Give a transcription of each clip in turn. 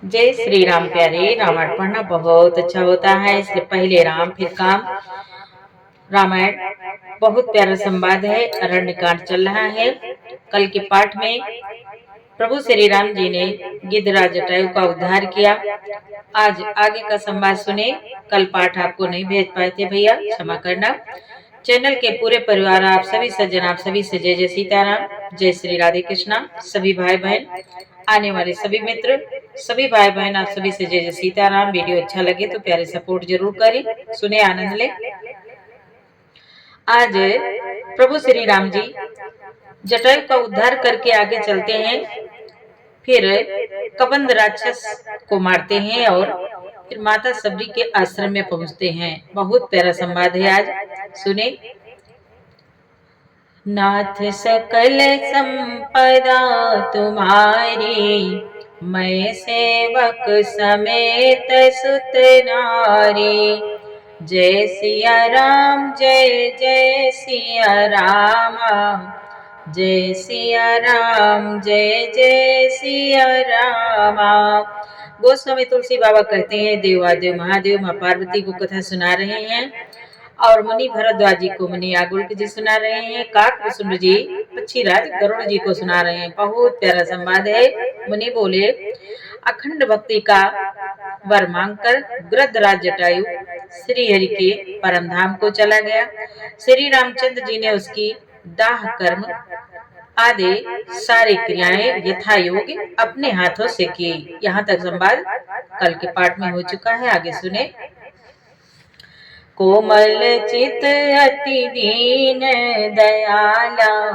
जय श्री राम प्यारे। रामायण पढ़ना बहुत अच्छा होता है, इसलिए पहले राम फिर काम। रामायण बहुत प्यारा संवाद है। अरण्यकांड चल रहा है। कल के पाठ में प्रभु श्री राम जी ने गिद्धराज जटायु का उद्धार किया। आज आगे का संवाद सुने। कल पाठ आपको नहीं भेज पाए थे भैया, क्षमा करना। चैनल के पूरे परिवार, आप सभी सज्जन, आप सभी से जय जय सीताराम, जय श्री राधे कृष्णा। सभी भाई बहन, आने वाले सभी मित्र, सभी भाई बहन, आप सभी से जय जय सीताराम। वीडियो अच्छा लगे तो प्यारे सपोर्ट जरूर करें, सुने, आनंद ले। आज प्रभु श्री राम जी जटायु का उद्धार करके आगे चलते हैं, फिर कबंध राक्षस को मारते हैं और फिर माता सबरी के आश्रम में पहुंचते हैं। बहुत प्यारा संवाद है, आज सुने। नाथ सकल संपदा तुम्हारी, मैं सेवक समेत सुत नारी। जय सिया राम, जय जय सिया राम, जय सिया राम, जय जय सिया राम। गोस्वामी तुलसी बाबा कहते हैं, देवादेव महादेव माँ पार्वती को कथा सुना रहे हैं और मुनि भरद्वाज जी को मुनि आगुल्क जी सुना रहे हैं। काकभूषुंड जी पक्षीराज गरुड़ जी को सुना रहे हैं। बहुत प्यारा संवाद है। मुनि बोले, अखंड भक्ति का वर मांगकर गृद्धराज जटायु श्री हरि के परम धाम को चला गया। श्री रामचंद्र जी ने उसकी दाह कर्म आदि सारी क्रियाएं यथा योग अपने हाथों से की। यहाँ तक संवाद कल के पाठ में हो चुका है, आगे सुने। कोमल चित अति दीन दयाला,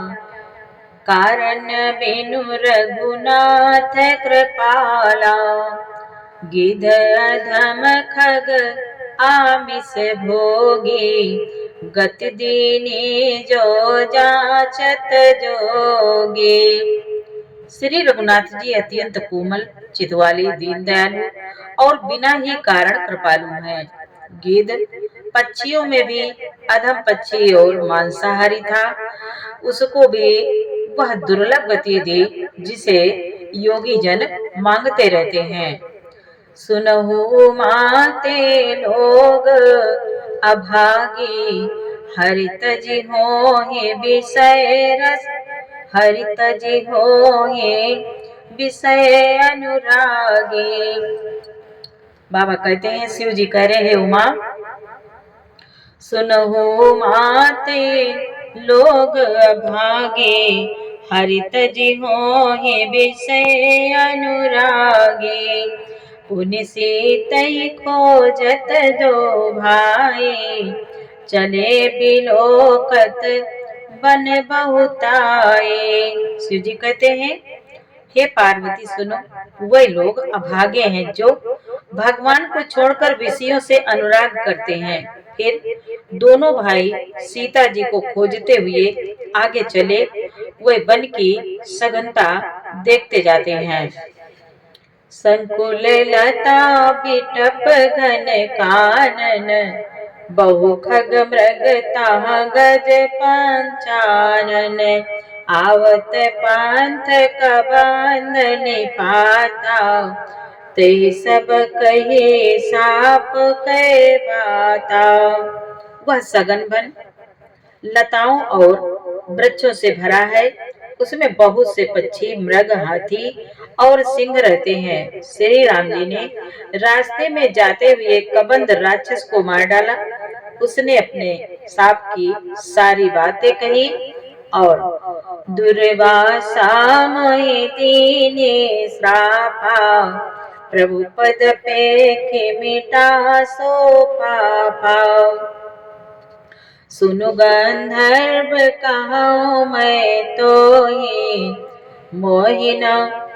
कारण बिनु रघुनाथ कृपाला। गिध अधम खग आमिष भोगी, गति दीनी जो जाचत जोगी। श्री रघुनाथ जी अत्यंत कोमल चित वाले, दीन दयालु और बिना ही कारण कृपालु हैं। गिद्ध पक्षियों में भी अधम पक्षी और मांसाहारी था। उसको भी वह दुर्लभ गति दी जिसे योगी जन मांगते रहते हैं। सुनहु माते लोग अभागी, हरित जी होए विषय रस, हरित जी होए विषय अनुरागी। बाबा कहते हैं, शिव जी कह रहे हैं, उमा सुनहु माते लोग अभागे, हरित जी होए विषय अनुरागे। पुनि सीतई खोजत दो भाई, चले बिलोकत बन बहुताए। शिव जी कहते हैं, हे पार्वती सुनो, वे लोग अभागे हैं जो भगवान को छोड़कर विषयों से अनुराग करते हैं। फिर दोनों भाई सीता जी को खोजते हुए आगे चले। वे वन की सघनता देखते जाते हैं। संकुल लता बिटप घन कानन, बहु खग मृग ताह गज पंचानन। आवत पंथ कबंध निपाता, ते सब कहे साप कै बाता। वह सघन वन लताओं और वृक्षों से भरा है। उसमें बहुत से पक्षी, मृग, हाथी और सिंह रहते हैं। श्री राम जी ने रास्ते में जाते हुए कबंध राक्षस को मार डाला। उसने अपने साप की सारी बातें कही और दुर्वासा मोहि दीने श्रापा, प्रभु पद पेखे मिटा सो पापा। सुनु गंधर्व कहूँ मैं तो ही, मोहि न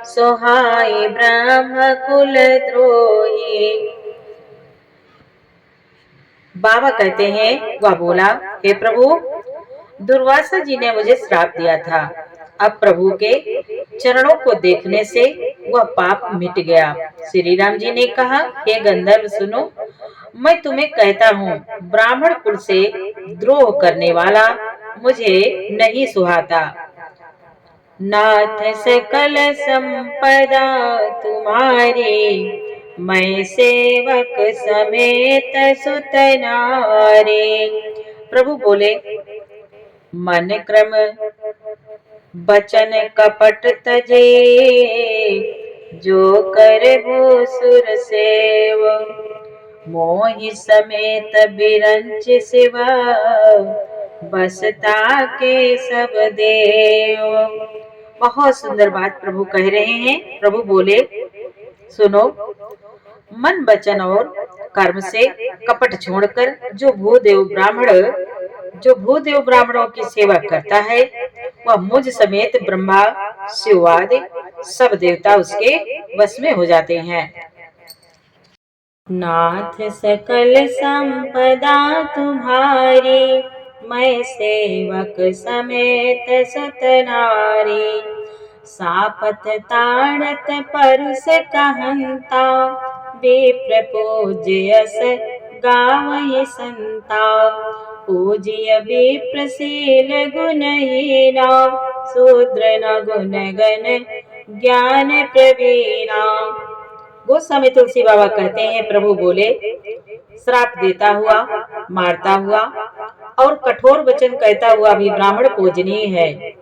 सोहाई ब्रह्म कुल द्रोही। बाबा कहते हैं, वह बोला, हे प्रभु, दुर्वासा जी ने मुझे श्राप दिया था। अब प्रभु के चरणों को देखने से वह पाप मिट गया। श्री राम जी ने कहा, हे गंधर्व सुनो, मैं तुम्हें कहता हूँ, ब्राह्मण कुल से द्रोह करने वाला मुझे नहीं सुहाता। नाथ सकल संपदा तुम्हारी, मैं सेवक समेत सुत नारी। प्रभु बोले, मन क्रम बचन कपट तजे, जो कर भूसुर सेव, मोहि समेत बिरंच शिव, बसता के सब देव। बहुत सुंदर बात प्रभु कह रहे हैं। प्रभु बोले, सुनो, मन वचन और कर्म से कपट छोड़कर जो भूदेव ब्राह्मणों की सेवा करता है, वह मुझ समेत ब्रह्मा शिव आदि सब देवता उसके वश में हो जाते हैं। नाथ सकल संपदा तुम्हारी, मैं सेवक समेत सुत नारी। सापत ताड़त परुष कहंता, विप्र पूज्यस गावहि संता। पूज्य विप्रशील गुणहीना, शूद्र न गुण गण ज्ञान प्रवीणा। गोस्वामी तुलसी बाबा कहते हैं, प्रभु बोले, श्राप देता हुआ, मारता हुआ और कठोर वचन कहता हुआ भी ब्राह्मण पूजनीय है,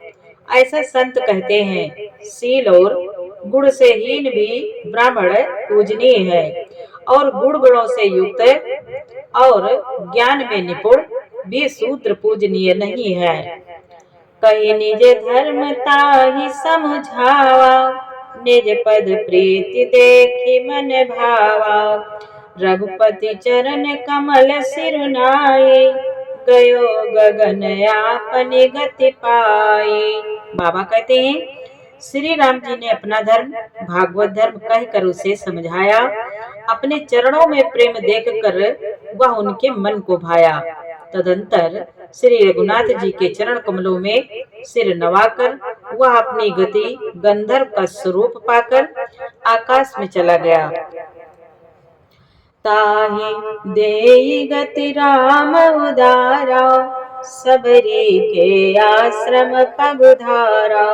ऐसा संत कहते हैं। शील और गुण से हीन भी ब्राह्मण पूजनीय है, और गुण गुणों से युक्त और ज्ञान में निपुण भी शूद्र पूजनीय नहीं है। कहीं निज धर्म ताहि समझावा, निज पद प्रीति देखि मन भावा। रघुपति चरण कमल सिरुनाए, गयो गगन आपनि गति पाए। बाबा कहते हैं, श्री राम जी ने अपना धर्म भागवत धर्म कहकर उसे समझाया। अपने चरणों में प्रेम देखकर वह उनके मन को भाया। तदंतर श्री रघुनाथ जी के चरण कमलों में सिर नवाकर वह अपनी गति गंधर्व का स्वरूप पाकर आकाश में चला गया। ताहि देई गति राम उदारा, सबरी के आश्रम पगुधारा।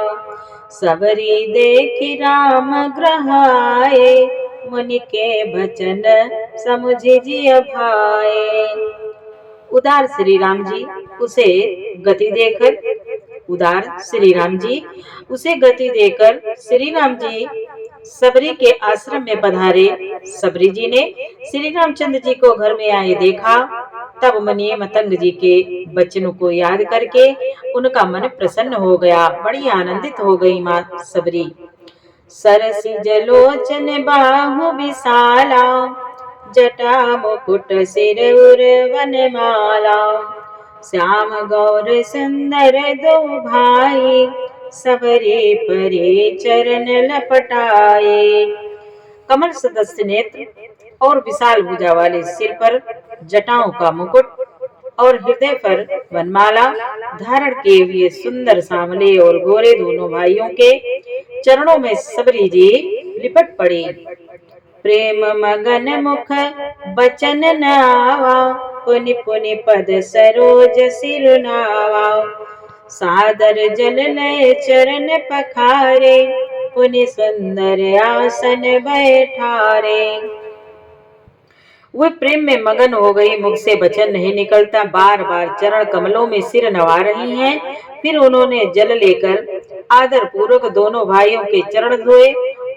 सबरी देखि राम ग्रहाए, मुनि के बचन समुझि जिय भाए। उदार श्री राम जी उसे गति देकर श्री राम जी सबरी के आश्रम में पधारे। सबरी जी ने श्री रामचंद्र जी को घर में आए देखा। तब मुनि मतंग जी के वचनों को याद करके उनका मन प्रसन्न हो गया, बड़ी आनंदित हो गई माँ सबरी। सरसी जलोचन बाहु विशाला, जटा मुकुट सिर उर वनमाला। श्याम गौर सुंदर दो भाई, सबरी परे चरण लपटाए। कमल सदस्य नेत्र और विशाल भुजा वाले सिर पर जटाओं का मुकुट और हृदय पर वनमाला धारण किए हुए सुंदर सांवले और गोरे दोनों भाइयों के चरणों में सबरी जी लिपट पड़े। प्रेम मगन मुख बचन न आवा, पुनि पुनि पद सरोज सिर नावा। सादर जल लय चरण पखारे, पुनि सुंदर आसन बैठारे। वे प्रेम में मगन हो गई, मुख से वचन नहीं निकलता, बार बार चरण कमलों में सिर नवा रही हैं। फिर उन्होंने जल लेकर आदर पूर्वक दोनों भाइयों के चरण धोए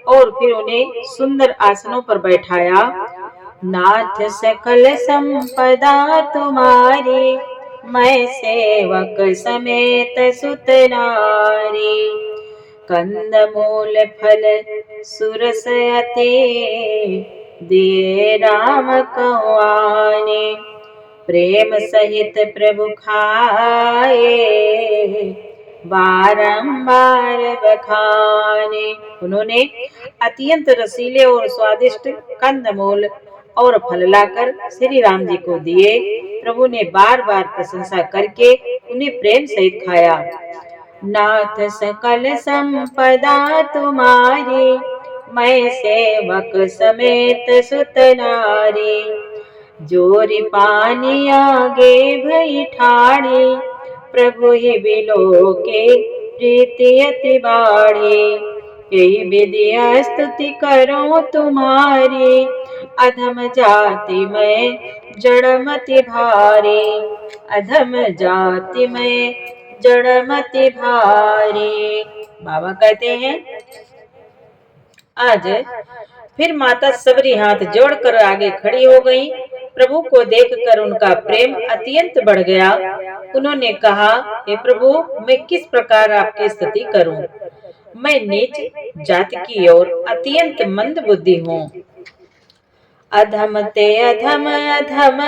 और फिर उन्हें सुंदर आसनों पर बैठाया। नाथ सकल संपदा तुम्हारी, मैं सेवक समेत सुत नारी। कंद मूल फल सुरस अति, दिए राम कहुआने। प्रेम सहित प्रभु खाए, बारंबार बखाने। उन्होंने अत्यंत रसीले और स्वादिष्ट कंदमूल और फल लाकर श्री राम जी को दिए। प्रभु ने बार बार प्रशंसा करके उन्हें प्रेम सहित खाया। नाथ सकल संपदा तुम्हारी, मैं सेवक समेत सुत नारी। जोरी पानी आगे भई ठाड़ी, प्रभु ही बिलो के प्रीति अति बाढ़े। यही विद्या स्तुति करो तुम्हारी, अधम जाति में जड़मति भारी। अधम जाति में जड़मति भारी। बाबा कहते हैं आज फिर माता सबरी हाथ जोड़कर आगे खड़ी हो गई। प्रभु को देखकर उनका प्रेम अत्यंत बढ़ गया। उन्होंने कहा, हे प्रभु, मैं किस प्रकार आपकी स्तुति करूं? मैं नीच जाति की ओर अत्यंत मंद बुद्धि हूँ। अधम ते अधम अधम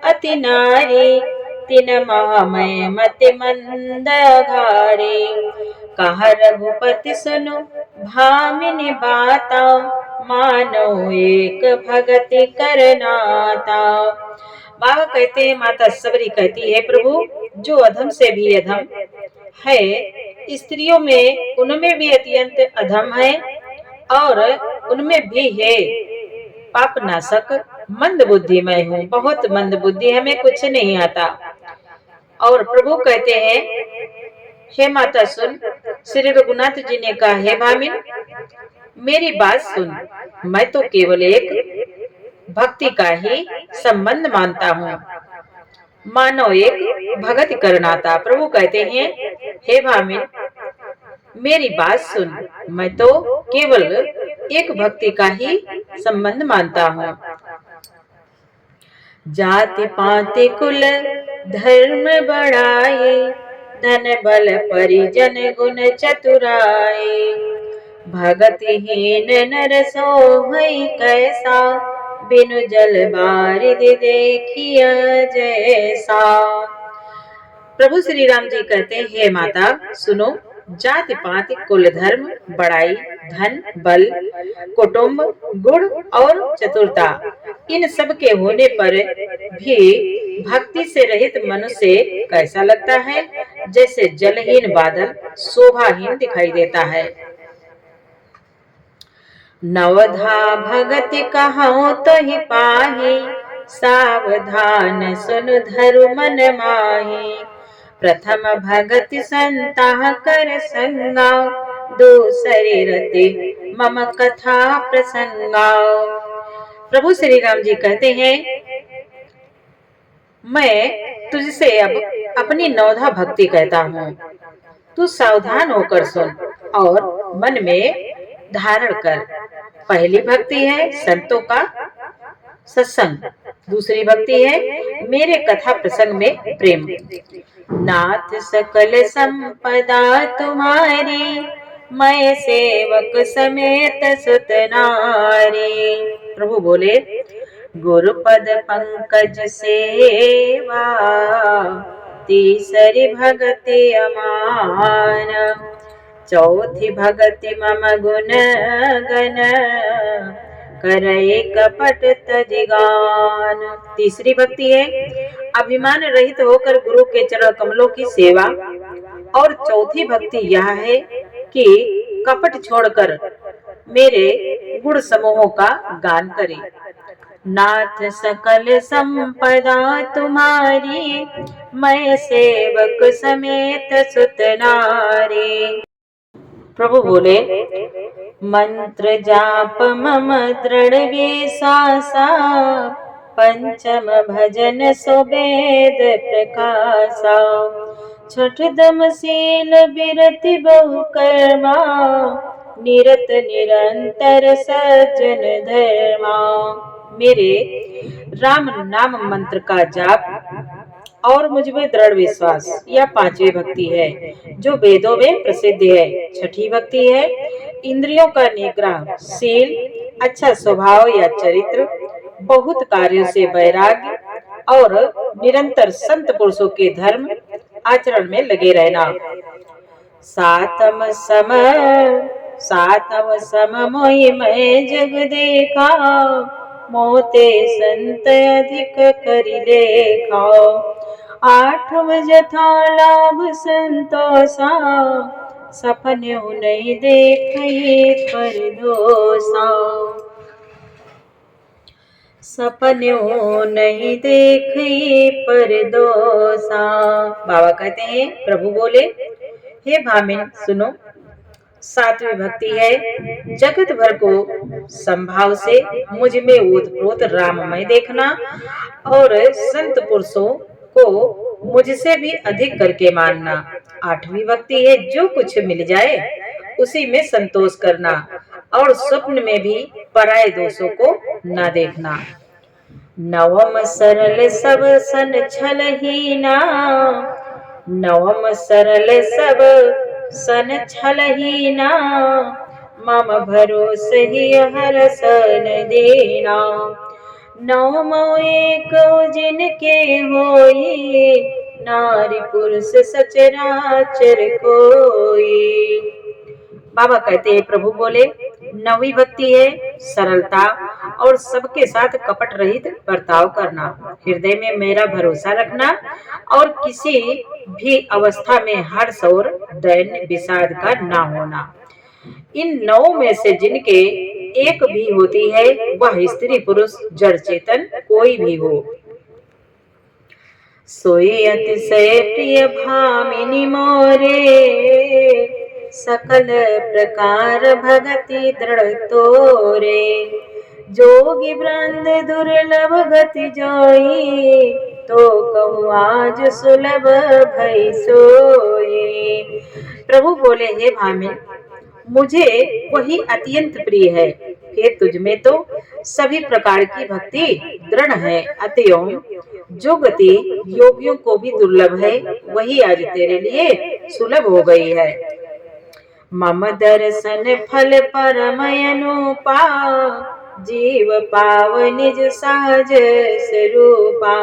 अति नारी, तिन महामय मति मंद घारी। कहा रघुपति सुनो भामिनी बाता, मानो एक भगति करनाता। बाबा कहते हैं, माता सबरी कहती है, प्रभु जो अधम से भी अधम है, स्त्रियों में उनमें भी अत्यंत अधम है और उनमें भी है पाप नाशक। मंद बुद्धि मैं हूँ, बहुत मंद बुद्धि, हमें कुछ नहीं आता। और प्रभु कहते हैं, हे माता सुन। श्री रघुनाथ जी ने कहा, हे भामिन मेरी बात सुन, मैं तो केवल एक भक्ति का ही संबंध मानता हूँ, मानो एक भगत करनाता। प्रभु कहते हैं, हे भामिन मेरी बात सुन, मैं तो केवल एक भक्ति का ही संबंध मानता हूँ। जाति पाति कुल धर्म बढ़ाए, धन बल परिजन गुण चतुराए। भगतिहीन नर सोहई कैसा, बिनु जल बारिदि देखिया जैसा। प्रभु श्री राम जी कहते हैं, हे माता सुनो, जाति पाति कुल धर्म बड़ाई धन बल कुटुंब गुण और चतुरता, इन सब के होने पर भी भक्ति से रहित मनुष्य कैसा लगता है? जैसे जलहीन बादल शोभाहीन दिखाई देता है। नवधा भगति कहूँ तो ही पाही, सावधान सुन धरु मन माही। प्रथम भगति संता कर संगा, दूसरी रति मम कथा प्रसंगा। प्रभु श्री राम जी कहते हैं, मैं तुझसे अब अपनी नवधा भक्ति कहता हूँ, तू सावधान होकर सुन और मन में धारण कर। पहली भक्ति है संतों का सत्संग, दूसरी भक्ति है मेरे कथा प्रसंग में प्रेम। नाथ सकल संपदा तुम्हारी, मैं सेवक समेत सुत नारी। प्रभु बोले, गुरुपद पंकज सेवा, तीसरी भगति अमान। चौथी भगति मम गुण गण, करे कपट तजिगान। तीसरी भक्ति है अभिमान रहित होकर गुरु के चरण कमलों की सेवा। और चौथी भक्ति यह है कि कपट छोड़कर मेरे गुण समूहों का गान करे। नाथ सकल संपदा तुम्हारी, मैं सेवक समेत सुत नारी। प्रभु बोले, मंत्र जाप मम दृढ़ विश्वासा, पंचम भजन सुवेद प्रकाशा। छठ दम शील विरति बहु कर्मा, निरत निरंतर सज्जन धर्मा। मेरे राम नाम मंत्र का जाप और मुझ में दृढ़ विश्वास, यह पांचवी भक्ति है जो वेदों में प्रसिद्ध है। छठी भक्ति है इंद्रियों का निग्रह, शील, अच्छा स्वभाव या चरित्र, बहुत कार्यों से वैराग्य और निरंतर संत पुरुषों के धर्म आचरण में लगे रहना। सातम सम मोहि मैं जग देखा, मोते संत अधिक करि लेखा। आठव जथा लाभ संतोषा, सपने नहीं देखे पर दोषा। सपने नहीं देखे पर दोषा। बाबा कहते हैं, प्रभु बोले, हे भामिन सुनो, सात्विक भक्ति है जगत भर को संभाव से मुझ में ओतप्रोत राममय देखना और संत पुरुषों को मुझसे भी अधिक करके मानना। आठवीं भक्ति है जो कुछ मिल जाए उसी में संतोष करना और स्वप्न में भी पराये दोषों को न देखना। नवम सरल सब सन छल हीना, नवम सरल सब सन छल हीना, मम भरोसे ही हर सन देना। नवम एक जिनके होई, नारी पुरुष सचराचर कोई। बाबा कहते हैं, प्रभु बोले, नवी भक्ति है सरलता और सबके साथ कपट रहित बर्ताव करना, हृदय में मेरा भरोसा रखना और किसी भी अवस्था में हर्ष और दैन्य विषाद का ना होना। इन नौ में से जिनके एक भी होती है, वह स्त्री पुरुष जड़ चेतन कोई भी हो। सोई अतिशय प्रिय भामिनी मोरे, सकल प्रकार भगति दृढ़ तोरे। जोगी वृंद दुर्लभ गति जोई, तो कहूँ आज सुलभ भई सोई। प्रभु बोले, हे भामिन, मुझे वही अत्यंत प्रिय है। हे तुझ में तो सभी प्रकार की भक्ति दृढ़ है, अतएव जो गति योगियों को भी दुर्लभ है, वही आज तेरे लिए सुलभ हो गई है। मम दर्शन फल परम अनुपा, जीव पाव निज सहज स्वरूपा।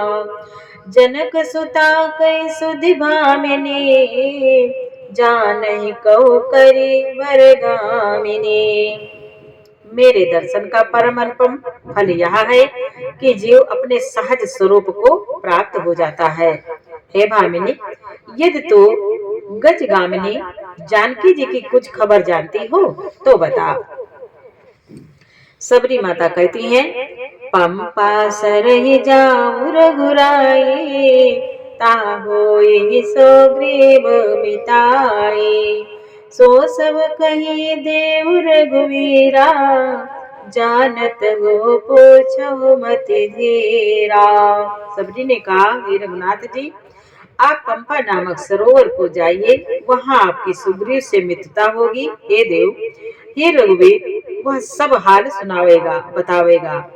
जनक सुता कई सुधि भामिनी, जानहि कहो करी वरगामिनी। मेरे दर्शन का परम अनुपम फल यह है कि जीव अपने सहज स्वरूप को प्राप्त हो जाता है। हे भामिनी, यदि तू गजगामिनी जानकी जी की कुछ खबर जानती हो तो बता। सबरी माता कहती हैं, पंपा सरहि जाऊ रघुराई, ताहोई सो ग्रीव मिताई। सो सब कही देव रघुवीरा, जानत हो पूछो मति धीरा। सबरी ने कहा, हे रघुनाथ जी, आप पंपा नामक सरोवर को जाइए, वहां आपकी सुग्रीव से मित्रता होगी। हे देव, हे रघुवीर, वह सब हाल सुनावेगा, बतावेगा।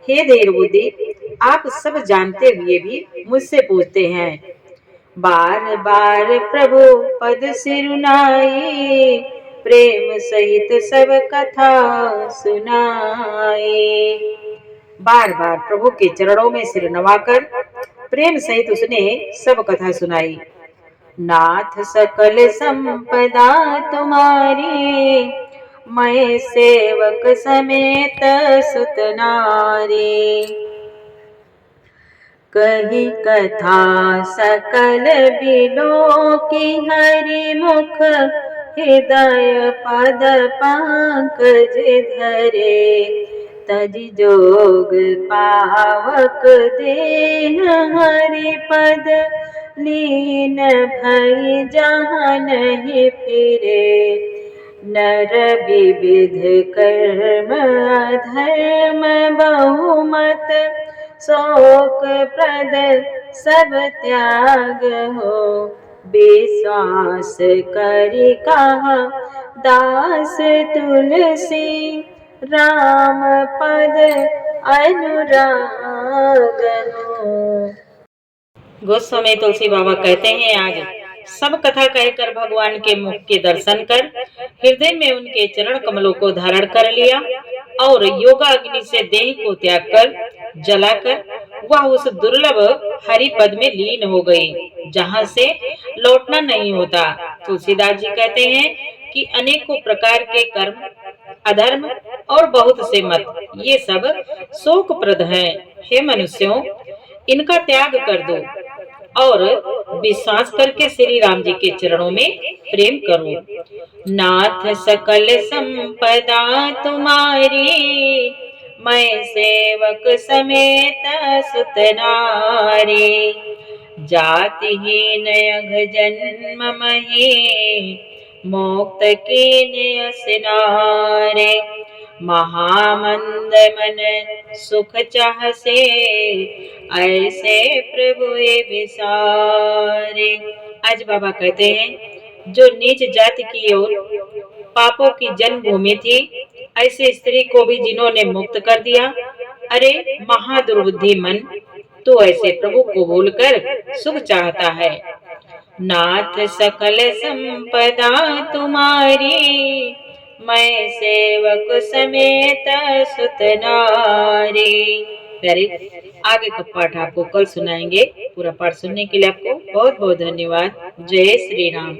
हे धीर बुद्धि, आप सब जानते हुए भी मुझसे पूछते हैं। बार बार प्रभु पद सिरुनाई, प्रेम सहित सब कथा सुनाई। बार बार प्रभु के चरणों में सिर नवाकर प्रेम सहित उसने सब कथा सुनाई। नाथ सकल संपदा तुम्हारी, मैं सेवक समेत सुत नारी। कही कथा सकल बिलो की, हरि मुख हृदय पद पंकज धरे। तजि जोग पावक देह हरि पद, लीन भई जहाँ नहीं फिरे। नर विविध कर्म अधर्म बहुमत, शोक प्रद सब त्याग हो। विश्वास करि कहा दास तुलसी, राम पद अनुराग हो। गोस्वामी तुलसी बाबा कहते हैं, आज सब कथा कहकर भगवान के मुख के दर्शन कर हृदय में उनके चरण कमलों को धारण कर लिया और योगाग्नि से देह को त्याग कर जलाकर वह उस दुर्लभ हरि पद में लीन हो गई, जहाँ से लौटना नहीं होता। तुलसीदास जी कहते हैं कि अनेकों प्रकार के कर्म, अधर्म और बहुत से मत, ये सब शोकप्रद हैं। हे मनुष्यों, इनका त्याग कर दो और विश्वास करके श्री राम जी के चरणों में प्रेम करो। नाथ सकल संपदा तुम्हारी, मैं सेवक समेत सुत नारी। जातिहीन अघ जन्म मही, मोक्त कीन्य सिनारे। महामंद मन सुख चाहसे, ऐसे प्रभु ये विसारे। आज बाबा कहते हैं, जो नीच जाति की ओर पापों की जन्मभूमि थी, ऐसे स्त्री को भी जिन्होंने मुक्त कर दिया। अरे महादुर्बुद्धि मन, तो ऐसे प्रभु को भूलकर सुख चाहता है। नाथ सकल संपदा तुम्हारी, मैं सेवक समेत सुत नारी। प्यारे, आगे का पाठ आपको कल सुनाएंगे। पूरा पाठ सुनने के लिए आपको बहुत बहुत धन्यवाद। जय श्री राम।